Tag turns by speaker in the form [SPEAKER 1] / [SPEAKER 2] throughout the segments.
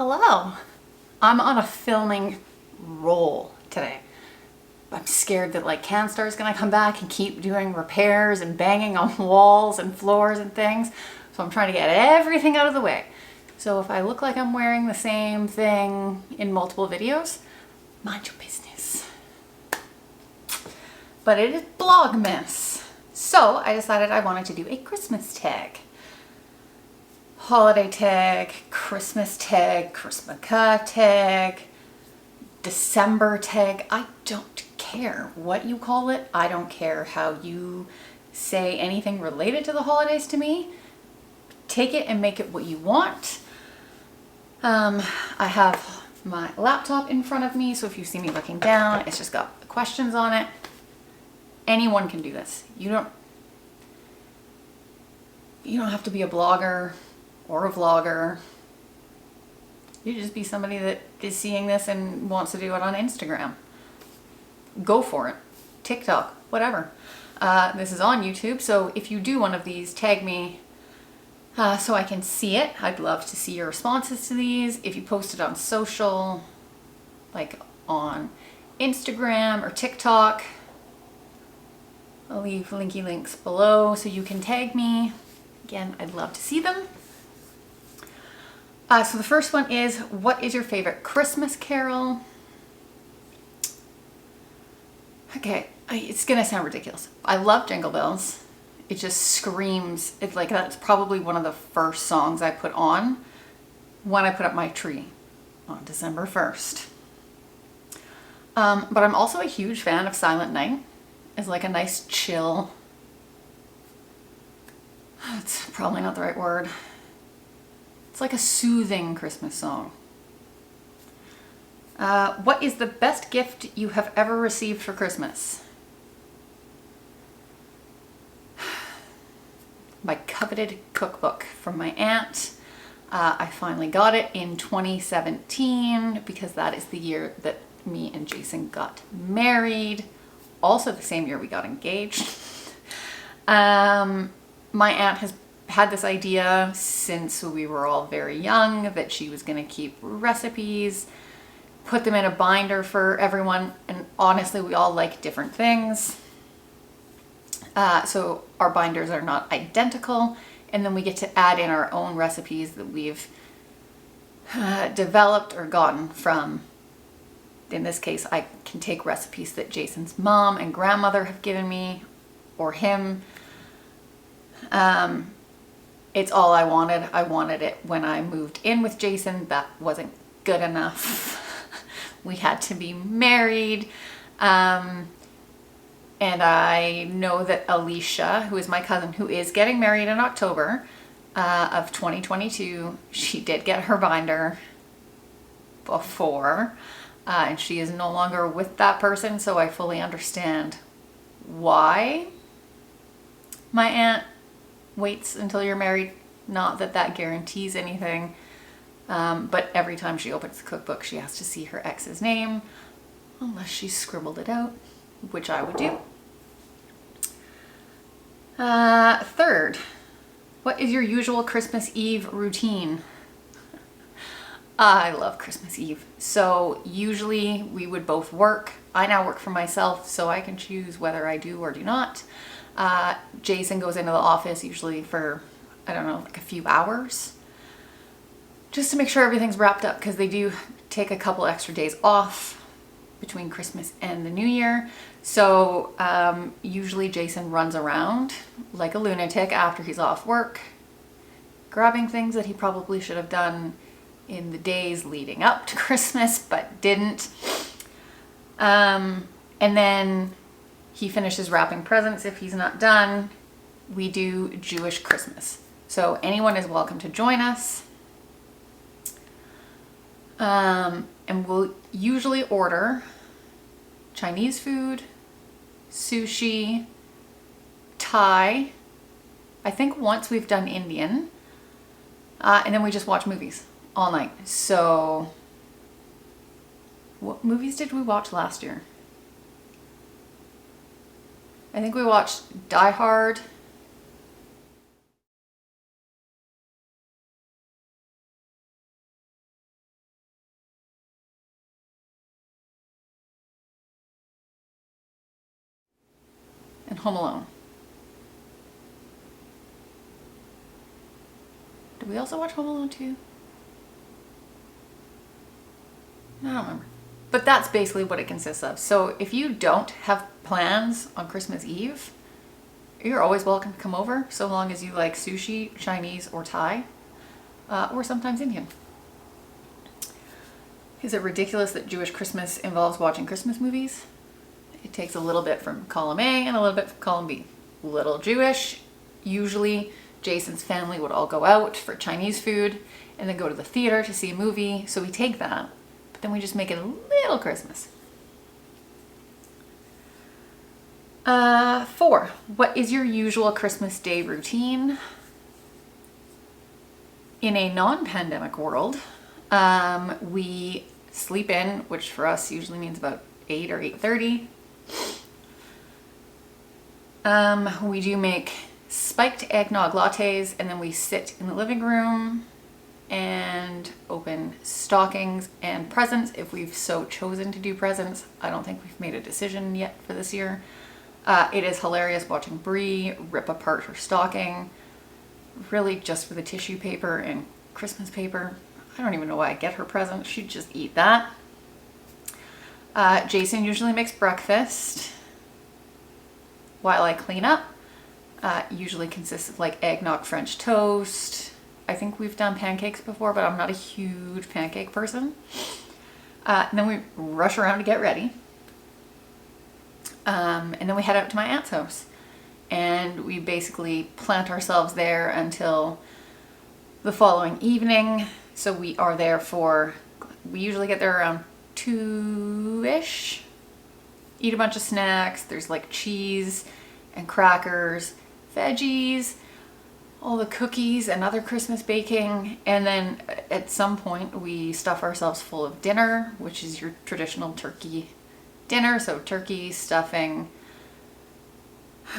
[SPEAKER 1] Hello. I'm on a filming roll today. I'm scared that like CanStar is gonna come back and keep doing repairs and banging on walls and floors and things. So I'm trying to get everything out of the way. So if I look like I'm wearing the same thing in multiple videos, mind your business. But it is Blogmas. So I decided I wanted to do a Christmas tag. Holiday tag, Christmas tag, Christmas tag, December tag. I don't care what you call it. I don't care how you say anything related to the holidays to me. Take it and make it what you want. I have my laptop in front of me, so if you see me looking down, it's just got questions on it. Anyone can do this. You don't have to be a blogger or a vlogger. You just be somebody that is seeing this and wants to do it on Instagram. Go for it. TikTok, whatever. This is on YouTube, so if you do one of these, tag me so I can see it. I'd love to see your responses to these. If you post it on social, like on Instagram or TikTok, I'll leave linky links below so you can tag me. Again, I'd love to see them. So the first one is, what is your favorite Christmas carol? Okay, it's gonna sound ridiculous. I love Jingle Bells. It just screams. It's like that's probably one of the first songs I put on when I put up my tree on December 1st. But I'm also a huge fan of Silent Night. It's like a nice chill. It's probably not the right word. It's like a soothing Christmas song. What is the best gift you have ever received for Christmas? My coveted cookbook from my aunt. I finally got it in 2017 because that is the year that me and Jason got married. Also the same year we got engaged. My aunt has had this idea since we were all very young that she was going to keep recipes, put them in a binder for everyone, and honestly we all like different things. So our binders are not identical, and then we get to add in our own recipes that we've developed or gotten from, in this case I can take recipes that Jason's mom and grandmother have given me or him. It's all I wanted. I wanted it when I moved in with Jason. That wasn't good enough. We had to be married. And I know that Alicia, who is my cousin, who is getting married in October of 2022, she did get her binder before, and she is no longer with that person, so I fully understand why my aunt waits until you're married. Not that that guarantees anything, but every time she opens the cookbook she has to see her ex's name, unless she scribbled it out, which I would do. Third, what is your usual Christmas Eve routine? I love Christmas Eve. So usually we would both work. I now work for myself, so I can choose whether I do or do not. Jason goes into the office usually for, I don't know, like a few hours just to make sure everything's wrapped up, because they do take a couple extra days off between Christmas and the New Year. So usually Jason runs around like a lunatic after he's off work, grabbing things that he probably should have done in the days leading up to Christmas but didn't. And then he finishes wrapping presents. If he's not done, we do Jewish Christmas. So anyone is welcome to join us. And we'll usually order Chinese food, sushi, Thai. I think once we've done Indian. And then we just watch movies all night. So what movies did we watch last year? I think we watched Die Hard, Home Alone. Did we also watch Home Alone 2? I don't remember. But that's basically what it consists of. So if you don't have plans on Christmas Eve, you're always welcome to come over, so long as you like sushi, Chinese, or Thai, or sometimes Indian. Is it ridiculous that Jewish Christmas involves watching Christmas movies? It takes a little bit from column A and a little bit from column B. Little Jewish, usually Jason's family would all go out for Chinese food and then go to the theater to see a movie, so we take that, but then we just make it a little Christmas. 4, what is your usual Christmas Day routine? In a non-pandemic world, we sleep in, which for us usually means about 8 or 8:30. We do make spiked eggnog lattes, and then we sit in the living room and open stockings and presents if we've so chosen to do presents. I don't think we've made a decision yet for this year. It is hilarious watching Brie rip apart her stocking, really just for the tissue paper and Christmas paper. I don't even know why I get her present. She'd just eat that. Jason usually makes breakfast while I clean up. Usually consists of like eggnog French toast. I think we've done pancakes before, but I'm not a huge pancake person. And then we rush around to get ready. And then we head out to my aunt's house. And we basically plant ourselves there until the following evening. So we are there we usually get there around 2-ish. Eat a bunch of snacks. There's like cheese and crackers, veggies, all the cookies and other Christmas baking. And then at some point we stuff ourselves full of dinner, which is your traditional turkey dinner. So turkey, stuffing,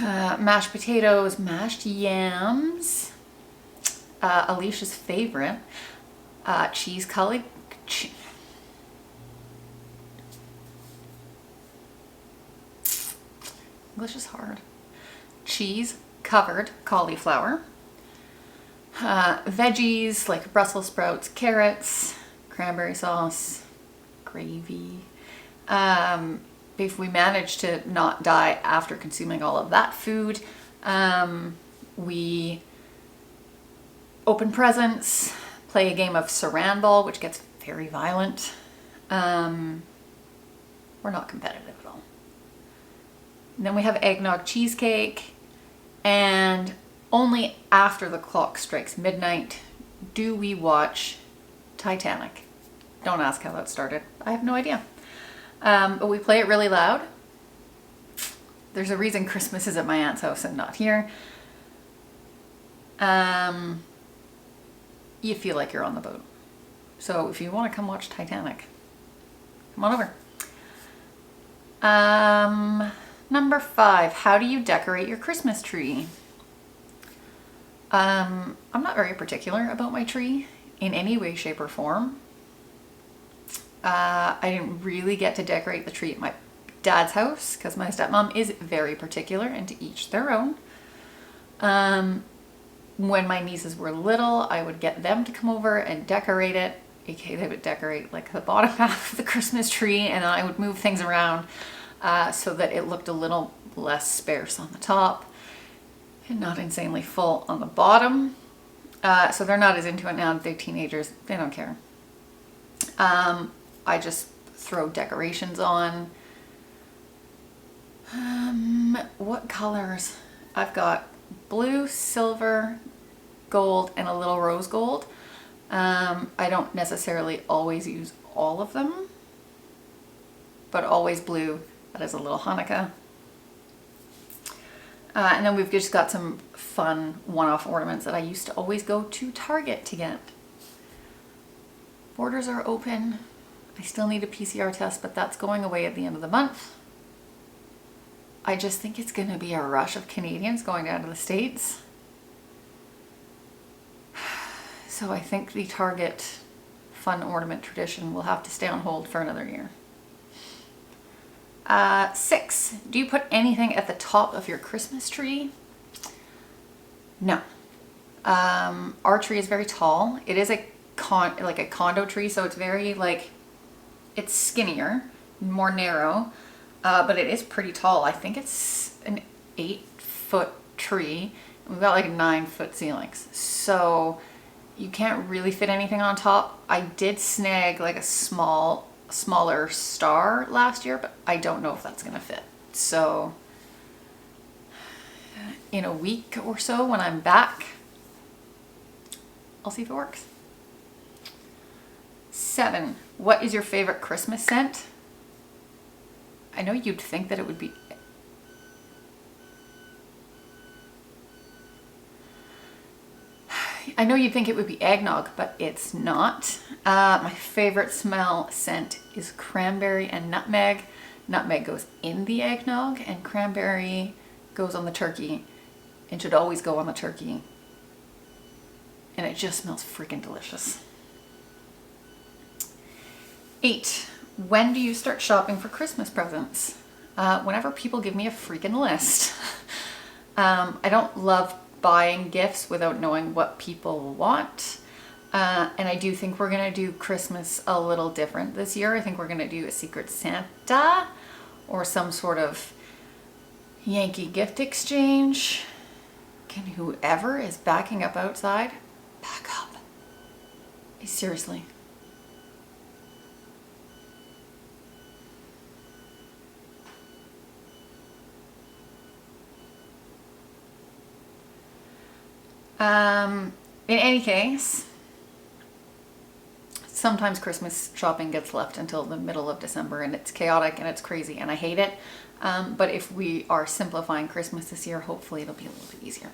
[SPEAKER 1] mashed potatoes, mashed yams, Alicia's favorite, cheese curry. English is hard. Cheese covered cauliflower, veggies like Brussels sprouts, carrots, cranberry sauce, gravy. If we manage to not die after consuming all of that food, we open presents, play a game of saran ball, which gets very violent. We're not competitive at all. And then we have eggnog cheesecake, and only after the clock strikes midnight do we watch Titanic. Don't ask how that started. I have no idea. But we play it really loud. There's a reason Christmas is at my aunt's house and not here. You feel like you're on the boat. So if you want to come watch Titanic, come on over. Number 5, how do you decorate your Christmas tree? I'm not very particular about my tree in any way, shape, or form. I didn't really get to decorate the tree at my dad's house because my stepmom is very particular, and to each their own. When my nieces were little, I would get them to come over and decorate it. Okay, they would decorate like the bottom half of the Christmas tree, and then I would move things around so that it looked a little less sparse on the top and not insanely full on the bottom. So they're not as into it now. They're teenagers. They don't care. I just throw decorations on. What colors? I've got blue, silver, gold, and a little rose gold. I don't necessarily always use all of them, but always blue. That is a little Hanukkah. And then we've just got some fun one-off ornaments that I used to always go to Target to get. Borders are open. I still need a PCR test, but that's going away at the end of the month. I just think it's going to be a rush of Canadians going down to the States. So I think the Target fun ornament tradition will have to stay on hold for another year. 6, do you put anything at the top of your Christmas tree? No. Our tree is very tall. It is like a condo tree, so it's very it's skinnier, more narrow, but it is pretty tall. I think it's an 8-foot tree. We've got like 9-foot ceilings, so you can't really fit anything on top. I did snag like a smaller star last year, but I don't know if that's gonna fit. So in a week or so when I'm back, I'll see if it works. 7, what is your favorite Christmas scent? I know you'd think that it would be eggnog, but it's not. My favorite scent is cranberry and nutmeg. Nutmeg goes in the eggnog and cranberry goes on the turkey, and should always go on the turkey. And it just smells freaking delicious. 8, when do you start shopping for Christmas presents? Whenever people give me a freaking list. I don't love buying gifts without knowing what people want. And I do think we're gonna do Christmas a little different this year. I think we're gonna do a Secret Santa or some sort of Yankee gift exchange. Can whoever is backing up outside, back up. Seriously. In any case, sometimes Christmas shopping gets left until the middle of December, and it's chaotic and it's crazy and I hate it. But if we are simplifying Christmas this year, hopefully it'll be a little bit easier.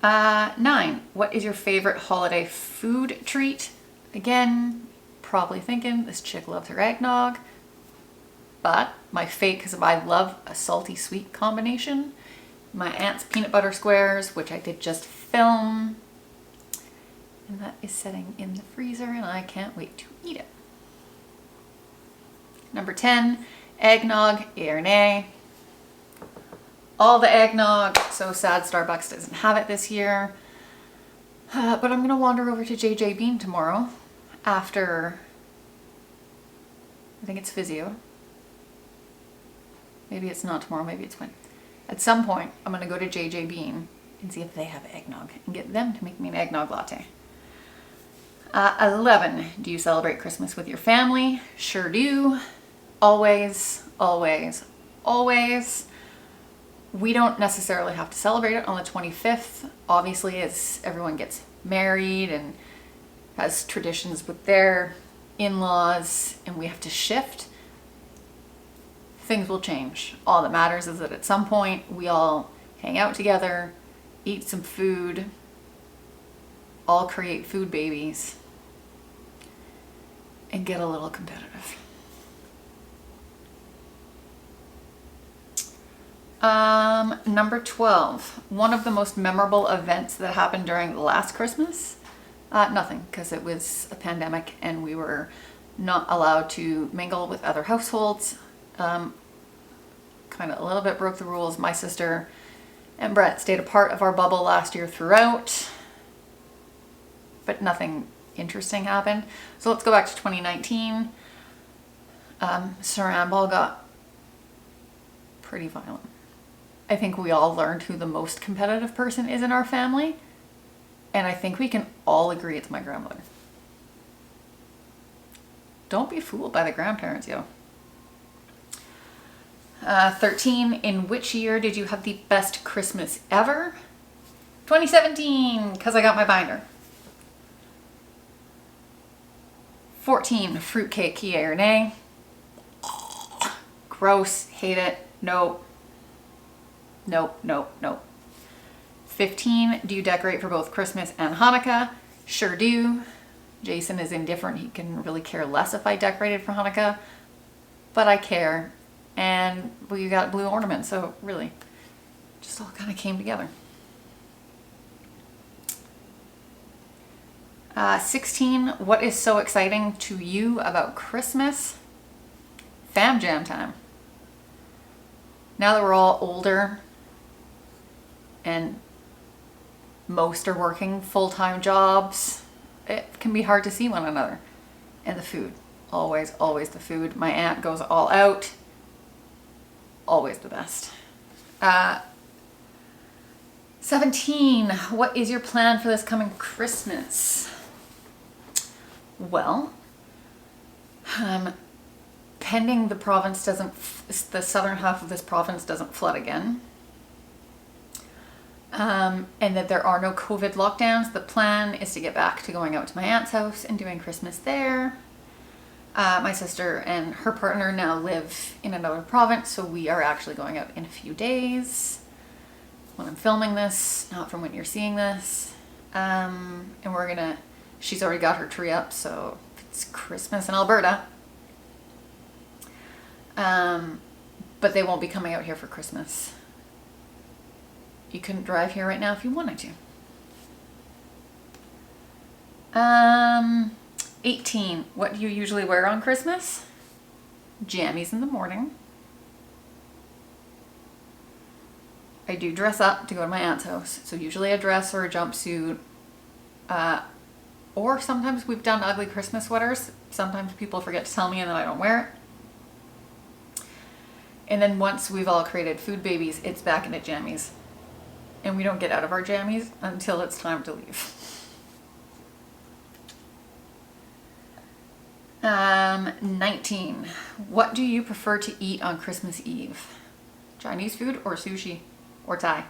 [SPEAKER 1] 9, what is your favorite holiday food treat? Again, probably thinking this chick loves her eggnog, but my fate, because I love a salty sweet combination, my aunt's peanut butter squares, which I did just film, and that is sitting in the freezer and I can't wait to eat it. Number 10, eggnog, yay or nay? All the eggnog, so sad Starbucks doesn't have it this year. But I'm gonna wander over to JJ Bean tomorrow after, I think it's physio. Maybe it's not tomorrow, maybe it's when. At some point, I'm gonna go to JJ Bean and see if they have eggnog and get them to make me an eggnog latte. 11, do you celebrate Christmas with your family? Sure do. Always, always, always. We don't necessarily have to celebrate it on the 25th. Obviously, as everyone gets married and has traditions with their in-laws and we have to shift, things will change. All that matters is that at some point we all hang out together, eat some food, all create food babies, and get a little competitive. Number 12, one of the most memorable events that happened during the last Christmas? Nothing, because it was a pandemic and we were not allowed to mingle with other households. Kind of a little bit broke the rules. My sister and Brett stayed a part of our bubble last year throughout, but nothing interesting happened. So let's go back to 2019. Saran Ball got pretty violent. I think we all learned who the most competitive person is in our family, and I think we can all agree it's my grandmother. Don't be fooled by the grandparents, yo. 13, in which year did you have the best Christmas ever? 2017, because I got my binder. 14, fruitcake, yay or nay? Gross, hate it, nope. Nope, nope, nope. 15, do you decorate for both Christmas and Hanukkah? Sure do. Jason is indifferent. He can really care less if I decorated for Hanukkah, but I care. And we got blue ornaments, so really, just all kind of came together. 16, what is so exciting to you about Christmas? fam jam time. Now that we're all older and most are working full-time jobs, it can be hard to see one another. And the food, always, always the food. My aunt goes all out, always the best. 17, what is your plan for this coming Christmas? Well, pending the southern half of this province doesn't flood again, and that there are no COVID lockdowns, the plan is to get back to going out to my aunt's house and doing Christmas there. My sister and her partner now live in another province, so we are actually going out in a few days when I'm filming this, not from when you're seeing this. And she's already got her tree up, so it's Christmas in Alberta. But they won't be coming out here for Christmas. You couldn't drive here right now if you wanted to. 18, what do you usually wear on Christmas? Jammies in the morning. I do dress up to go to my aunt's house. So usually a dress or a jumpsuit. Or sometimes we've done ugly Christmas sweaters. Sometimes people forget to tell me and then I don't wear it. And then once we've all created food babies, it's back into jammies. And we don't get out of our jammies until it's time to leave. 19, what do you prefer to eat on Christmas Eve? Chinese food or sushi or Thai?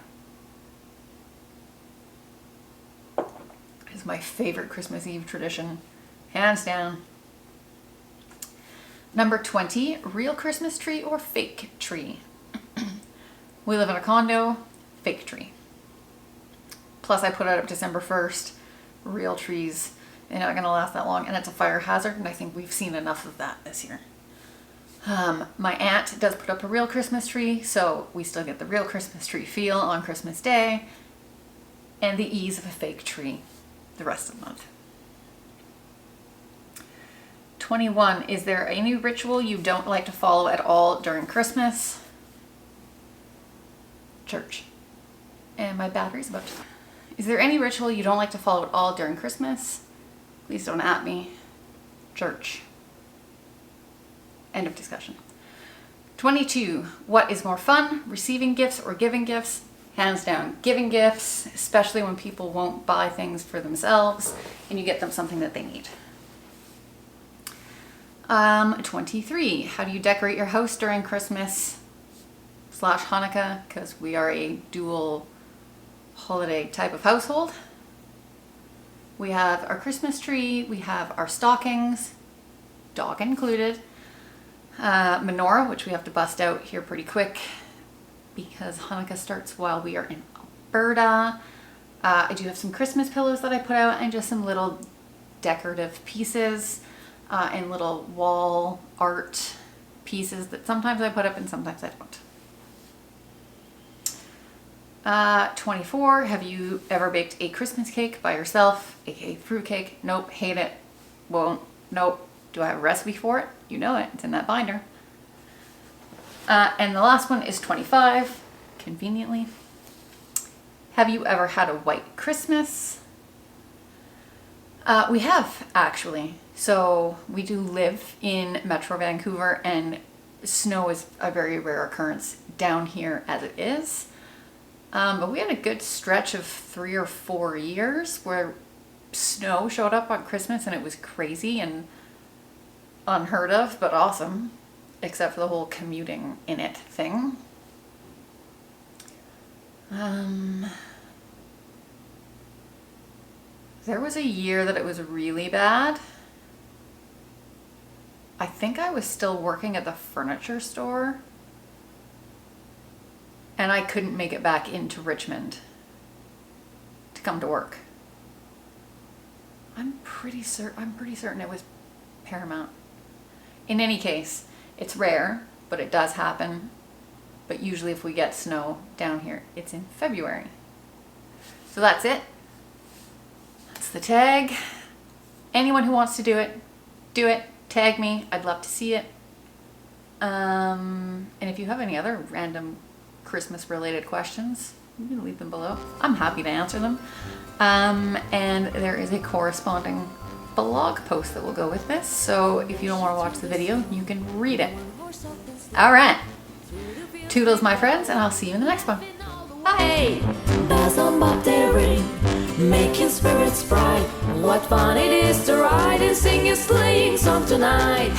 [SPEAKER 1] It's my favorite Christmas Eve tradition, hands down. Number 20, real Christmas tree or fake tree? We live in a condo, fake tree. Plus I put it up December 1st, real trees, they're not gonna last that long, and it's a fire hazard, and I think we've seen enough of that this year. My aunt does put up a real Christmas tree, so we still get the real Christmas tree feel on Christmas Day, and the ease of a fake tree the rest of the month. 21, is there any ritual you don't like to follow at all during Christmas? Church. And my battery's about to... Is there any ritual you don't like to follow at all during Christmas? Please don't at me. Church. End of discussion. 22, what is more fun, receiving gifts or giving gifts? Hands down, giving gifts, especially when people won't buy things for themselves and you get them something that they need. 23, how do you decorate your house during Christmas / Hanukkah? Because we are a dual holiday type of household. We have our Christmas tree, we have our stockings, dog included, menorah, which we have to bust out here pretty quick because Hanukkah starts while we are in Alberta. I do have some Christmas pillows that I put out and just some little decorative pieces and little wall art pieces that sometimes I put up and sometimes I don't. 24, have you ever baked a Christmas cake by yourself, aka fruit cake? Nope, hate it, won't, nope. Do I have a recipe for it? You know it, it's in that binder. And the last one is 25, conveniently. Have you ever had a white Christmas? We have, actually. So we do live in Metro Vancouver and snow is a very rare occurrence down here as it is. But we had a good stretch of 3 or 4 years where snow showed up on Christmas and it was crazy and unheard of, but awesome, except for the whole commuting in it thing. There was a year that it was really bad. I think I was still working at the furniture store and I couldn't make it back into Richmond to come to work. I'm pretty certain it was Paramount. In any case, it's rare, but it does happen. But usually if we get snow down here, it's in February. So that's it. That's the tag. Anyone who wants to do it, tag me. I'd love to see it. And if you have any other random Christmas related questions, you can leave them below. I'm happy to answer them. And there is a corresponding blog post that will go with this. So if you don't want to watch the video, you can read it. All right. Toodles, my friends, and I'll see you in the next one. Bye.
[SPEAKER 2] Bells on bobtail ring, making spirits bright. What fun it is to ride and sing a sleighing song tonight.